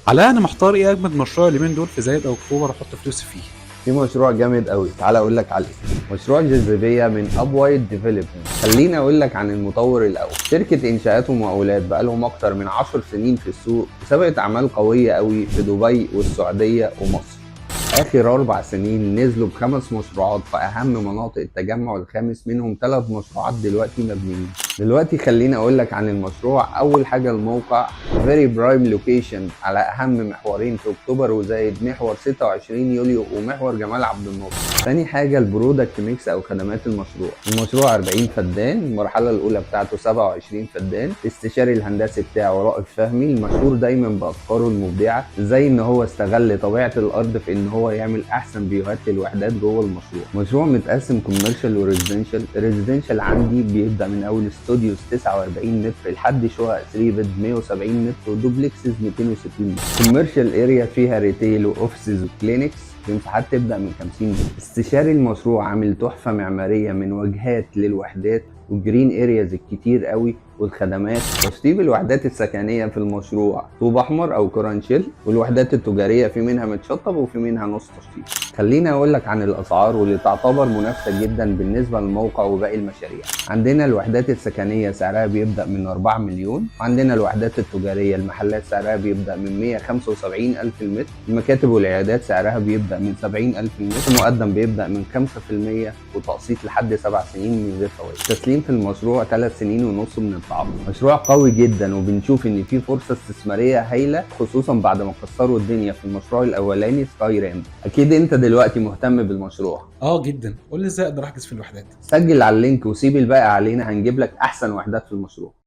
علاء، انا محتار ايه اجمد مشروع اليومين دول في زايد او اكتوبر احط فلوسي فيه. في مشروع جامد قوي، تعال اقول لك عليه. مشروع جاذبيه من ابوايد ديفلوبمنت. خليني اقول لك عن المطور الاول. شركه انشاءات ومقاولات بقالهم اكتر من 10 سنين في السوق، وسابقه اعمال قويه قوي في دبي والسعوديه ومصر. آخر 4 سنين نزلوا ب5 مشروعات في أهم مناطق التجمع الخامس، منهم 3 مشروعات دلوقتي مبنيين. دلوقتي خليني أقول لك عن المشروع. أول حاجة الموقع Very Prime Location على أهم محورين في أكتوبر وزايد، محور 26 يوليو ومحور جمال عبد الناصر. تاني حاجة البرودكت ميكس أو خدمات المشروع. المشروع 40 فدان، المرحلة الأولى بتاعته 27 فدان. الاستشاري الهندسي بتاعه رائف فهمي، المشهور دايما بأفكاره المبدعة، زي إن هو استغل طبيعة الأرض في إن هو يعمل احسن فيوهات للوحدات جوه المشروع. مشروع متقسم كوميرشال وريزيدنشال. الريزيدنشال عندي بيبدا من اول استوديوز 49 متر لحد شقق 3 بيد 170 متر ودوبلكسز 260 متر. كوميرشال اريا فيها ريتيل واوفيسز وكلينكس بمساحات تبدا من 50 متر. استشاري المشروع عامل تحفه معماريه من واجهات للوحدات وجرين ارياز الكتير قوي والخدمات. تشطيب الوحدات السكنيه في المشروع طوب احمر او كورانشيل، والوحدات التجاريه في منها متشطب وفي منها نص تشطيب. خليني اقول لك عن الاسعار واللي تعتبر منافسه جدا بالنسبه للموقع وباقي المشاريع. عندنا الوحدات السكنيه سعرها بيبدا من 4 مليون، وعندنا الوحدات التجاريه المحلات سعرها بيبدا من 175 الف المتر، المكاتب والعيادات سعرها بيبدا من 70 الف المتر، المقدم بيبدا من 5% وتقسيط لحد 7 سنين من غير فوائد. تسليم في المشروع 3 سنين ونص من التعاقد. مشروع قوي جدا، وبنشوف ان في فرصه استثماريه هايله، خصوصا بعد ما كسروا الدنيا في المشروع الاولاني سكاي راند. اكيد انت دلوقتي مهتم بالمشروع. جدا، قول لي ازاي اقدر احجز في الوحدات. سجل على اللينك وسيب الباقي علينا، هنجيب لك احسن وحدات في المشروع.